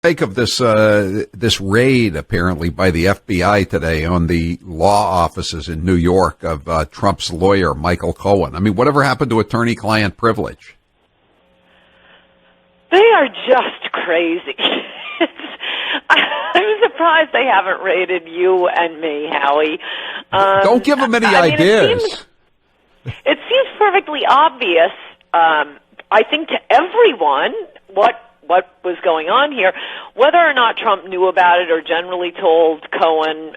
Make of this raid apparently by the FBI today on the law offices in New York of Trump's lawyer Michael Cohen. I mean, whatever happened to attorney-client privilege? They are just crazy. I'm surprised they haven't raided you and me, Howie. Don't give them any ideas. It seems perfectly obvious, I think, to everyone what was going on here. Whether or not Trump knew about it or generally told Cohen,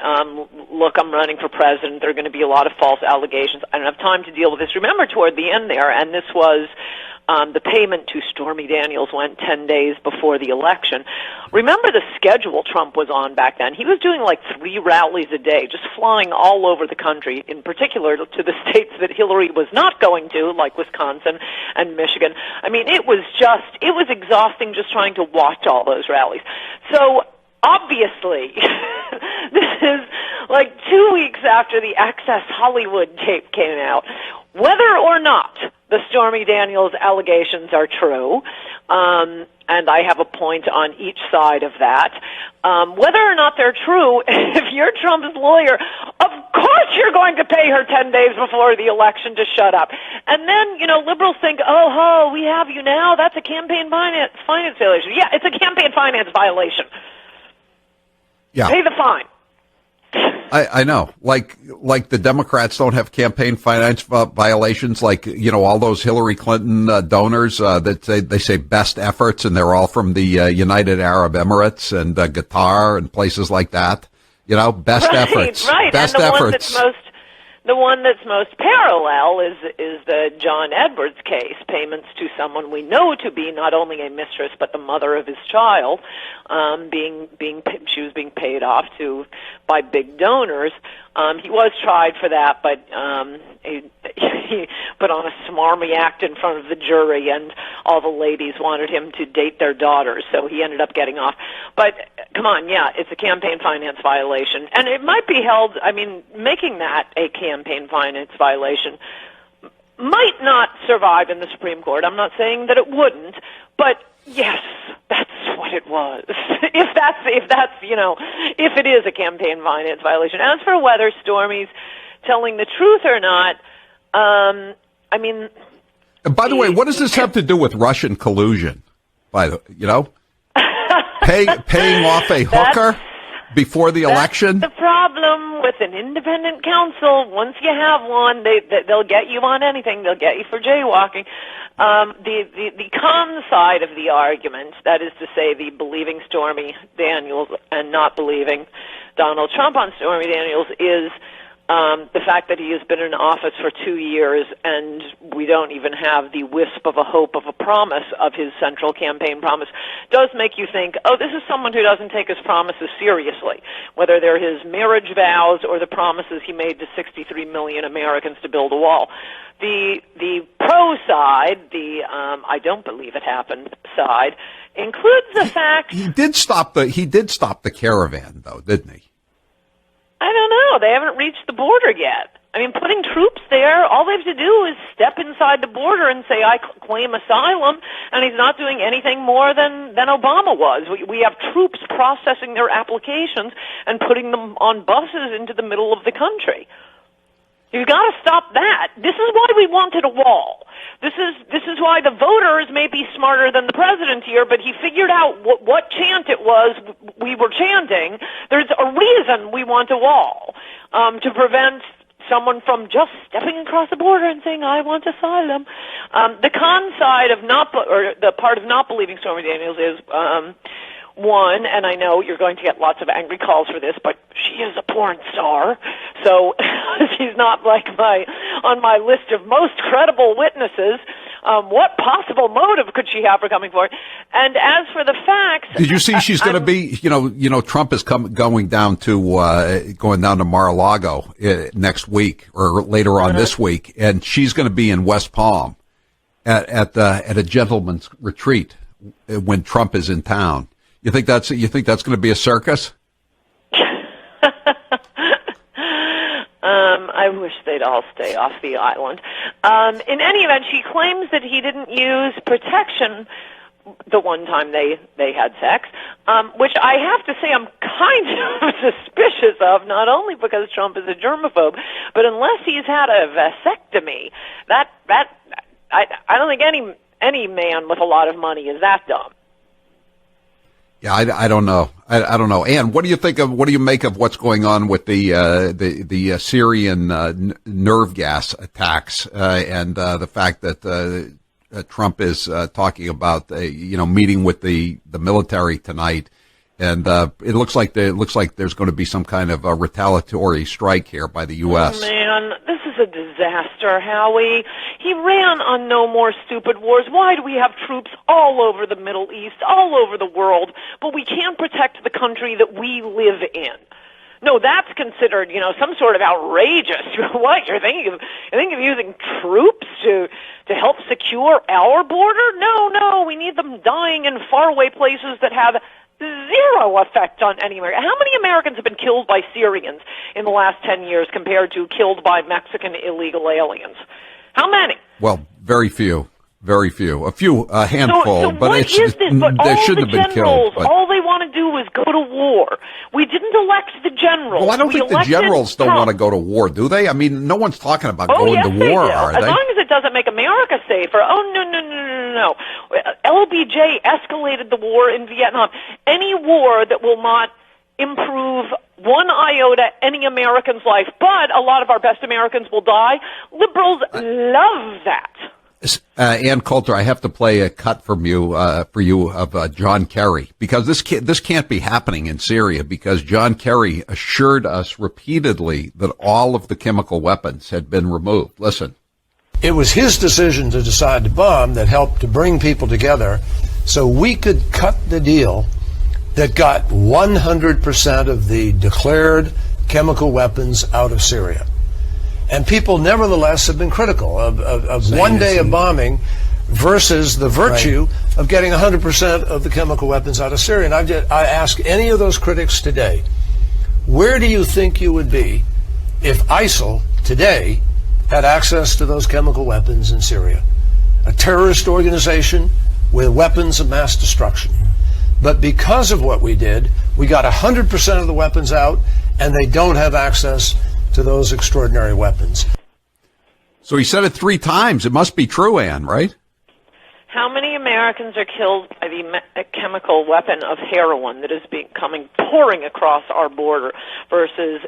look, I'm running for president, there are going to be a lot of false allegations, I don't have time to deal with this. Remember, toward the end there, and this was the payment to Stormy Daniels went 10 days before the election. Remember the schedule Trump was on back then. He was doing like 3 rallies a day, just flying all over the country, in particular to the states that Hillary was not going to, like Wisconsin and Michigan. I mean, it was exhausting just trying to watch all those rallies. So, obviously, this is like 2 weeks after the Access Hollywood tape came out. Whether or not the Stormy Daniels allegations are true, and I have a point on each side of that, whether or not they're true, if you're Trump's lawyer, of course you're going to pay her 10 days before the election to shut up. And then, liberals think, we have you now, that's a campaign finance violation. Yeah, it's a campaign finance violation. Yeah. Pay the fine. I know, like the Democrats don't have campaign finance violations, like, all those Hillary Clinton donors that they say best efforts, and they're all from the United Arab Emirates and Qatar and places like that. Best efforts. Right, best and efforts. The one that's most parallel is the John Edwards case, payments to someone we know to be not only a mistress but the mother of his child, she was being paid off by big donors. He was tried for that, but he put on a smarmy act in front of the jury, and all the ladies wanted him to date their daughters, so he ended up getting off. But come on, yeah, it's a campaign finance violation, and it might be held. I mean, making that a campaign finance violation might not survive in the Supreme Court. I'm not saying that it wouldn't, but yes, that's what it was. If it is a campaign finance violation. As for whether Stormy's telling the truth or not, I mean. By the way, what does this have to do with Russian collusion? Paying off a hooker before the election? That's the problem with an independent counsel. Once you have one, they'll get you on anything. They'll get you for jaywalking. The con side of the argument, that is to say, the believing Stormy Daniels and not believing Donald Trump on Stormy Daniels, is the fact that he has been in office for 2 years and we don't even have the wisp of a hope of a promise of his central campaign promise does make you think, this is someone who doesn't take his promises seriously, whether they're his marriage vows or the promises he made to 63 million Americans to build a wall. The pro side, I don't believe it happened side, includes the fact he did stop the caravan, though, didn't he? I don't know. They haven't reached the border yet. I mean, putting troops there, all they have to do is step inside the border and say, I claim asylum, and he's not doing anything more than Obama was. We have troops processing their applications and putting them on buses into the middle of the country. You've got to stop that. This is why we wanted a wall. This is why the voters may be smarter than the president here, but he figured out what chant it was we were chanting. There's a reason we want a wall, to prevent someone from just stepping across the border and saying, I want asylum. The con side of the part of not believing Stormy Daniels is, one, and I know you're going to get lots of angry calls for this, but she is a porn star, so she's not on my list of most credible witnesses. What possible motive could she have for coming forward? And as for the facts, did you see she's going to be? Trump is going down to Mar-a-Lago next week or later on this week, and she's going to be in West Palm at a gentleman's retreat when Trump is in town. You think that's going to be a circus? I wish they'd all stay off the island. In any event, she claims that he didn't use protection the one time they had sex, which I have to say I'm kind of suspicious of, not only because Trump is a germaphobe, but unless he's had a vasectomy, that I don't think any man with a lot of money is that dumb. Yeah, I don't know. I don't know. Ann, what do you make of what's going on with the Syrian nerve gas attacks and the fact that Trump is talking about meeting with the military tonight, and it looks like there's going to be some kind of a retaliatory strike here by the U.S. Oh, man, this is a disaster, Howie. He ran on no more stupid wars. Why do we have troops all over the Middle East, all over the world, but we can't protect the country that we live in? No, that's considered, some sort of outrageous. What, you're thinking of using troops to help secure our border? No, we need them dying in faraway places that have zero effect on any American. How many Americans have been killed by Syrians in the last 10 years compared to killed by Mexican illegal aliens? How many? Well, very few. Very few. A handful, but they shouldn't have been killed. But all they want to do is go to war. We didn't elect the generals. Well, I don't think the generals don't want to go to war, do they? I mean, no one's talking about going to war, are they? As long as it doesn't make America safer. Oh, no. LBJ escalated the war in Vietnam. Any war that will not improve one iota any American's life, but a lot of our best Americans will die. Liberals love that. Ann Coulter, I have to play a cut from you of John Kerry, because this can't be happening in Syria, because John Kerry assured us repeatedly that all of the chemical weapons had been removed. Listen. It was his decision to decide to bomb that helped to bring people together so we could cut the deal that got 100% of the declared chemical weapons out of Syria. And people, nevertheless, have been critical of one day of bombing versus the virtue of getting 100% of the chemical weapons out of Syria. And I ask any of those critics today, where do you think you would be if ISIL today had access to those chemical weapons in Syria? A terrorist organization with weapons of mass destruction. But because of what we did, we got 100% of the weapons out, and they don't have access to those extraordinary weapons. So he said it 3 times. It must be true, Ann, right? How many Americans are killed by the chemical weapon of heroin that is pouring across our border versus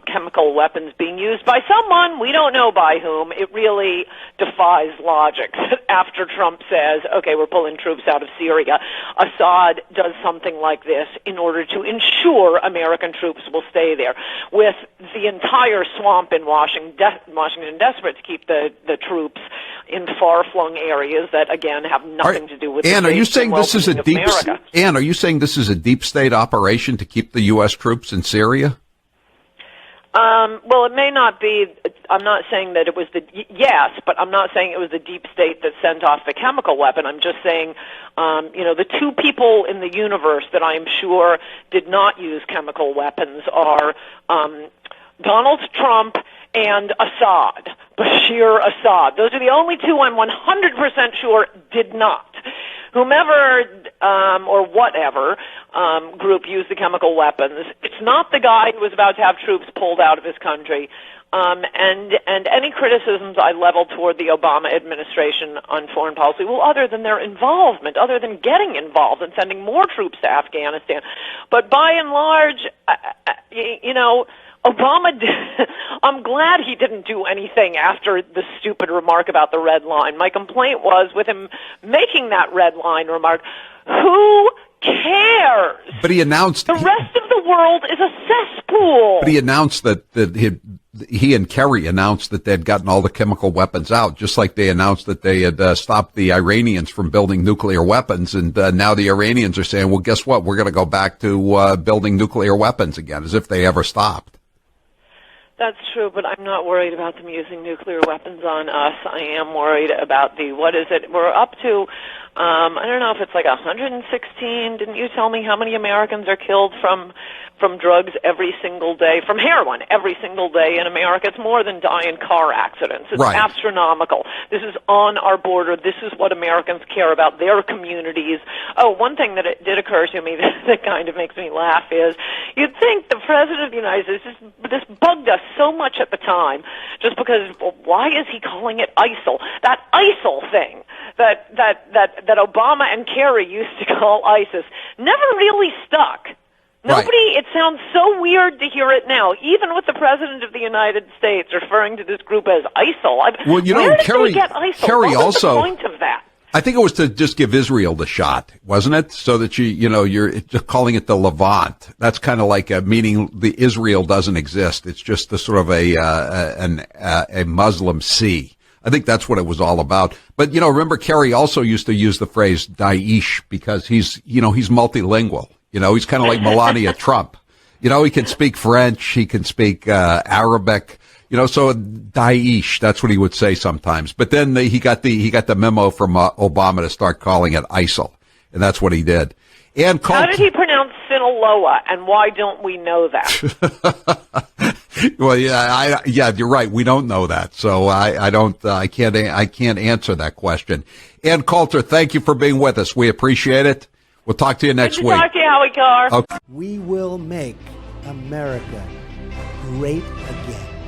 chemical weapons being used by someone, we don't know by whom? It really defies logic that after Trump says, okay, we're pulling troops out of Syria, Assad does something like this in order to ensure American troops will stay there, with the entire swamp in Washington desperate to keep the troops in far-flung areas that, again, have nothing to do with Ann, the are you saying this is a deep America. Ann, are you saying this is a deep state operation to keep the U.S. troops in Syria? Well, it may not be. I'm not saying that it was yes, but I'm not saying it was the deep state that sent off the chemical weapon. I'm just saying, the 2 people in the universe that I am sure did not use chemical weapons are Donald Trump and Assad, Bashir Assad. Those are the only 2 I'm 100% sure did not. Whomever or whatever group used the chemical weapons, it's not the guy who was about to have troops pulled out of his country. And any criticisms I level toward the Obama administration on foreign policy, well, other than their involvement, other than getting involved and sending more troops to Afghanistan. But by and large, Obama I'm glad he didn't do anything after the stupid remark about the red line. My complaint was with him making that red line remark, who cares? But he announced the rest of the world is a cesspool. But he announced that he and Kerry announced that they'd gotten all the chemical weapons out, just like they announced that they had stopped the Iranians from building nuclear weapons. And now the Iranians are saying, well, guess what? We're going to go back to building nuclear weapons again, as if they ever stopped. That's true, but I'm not worried about them using nuclear weapons on us. I am worried about we're up to, I don't know if it's like 116. Didn't you tell me how many Americans are killed from from drugs every single day, from heroin every single day in America. It's more than die in car accidents. It's astronomical. This is on our border. This is what Americans care about, their communities. Oh, one thing that it did occur to me that kind of makes me laugh is you'd think the President of the United States, this bugged us so much at the time, just because, well, why is he calling it ISIL? That ISIL thing that Obama and Kerry used to call ISIS never really stuck. Nobody, it sounds so weird to hear it now, even with the President of the United States referring to this group as ISIL. Well, you know, where did Kerry, they get ISIL? Kerry what was also, the point of that? I think it was to just give Israel the shot, wasn't it? So that you're just calling it the Levant. That's kind of like meaning the Israel doesn't exist. It's just the sort of a Muslim sea. I think that's what it was all about. But, remember Kerry also used to use the phrase Daesh because he's multilingual. He's kind of like Melania Trump. He can speak French. He can speak Arabic. So Daesh, that's what he would say sometimes. But then he got the memo from Obama to start calling it ISIL, and that's what he did. And how did he pronounce Sinaloa, and why don't we know that? Well, yeah, you're right. We don't know that, so I can't answer that question. And Coulter, thank you for being with us. We appreciate it. We'll talk to you next week. Talk to you, Howie Carr. Okay. We will make America great again.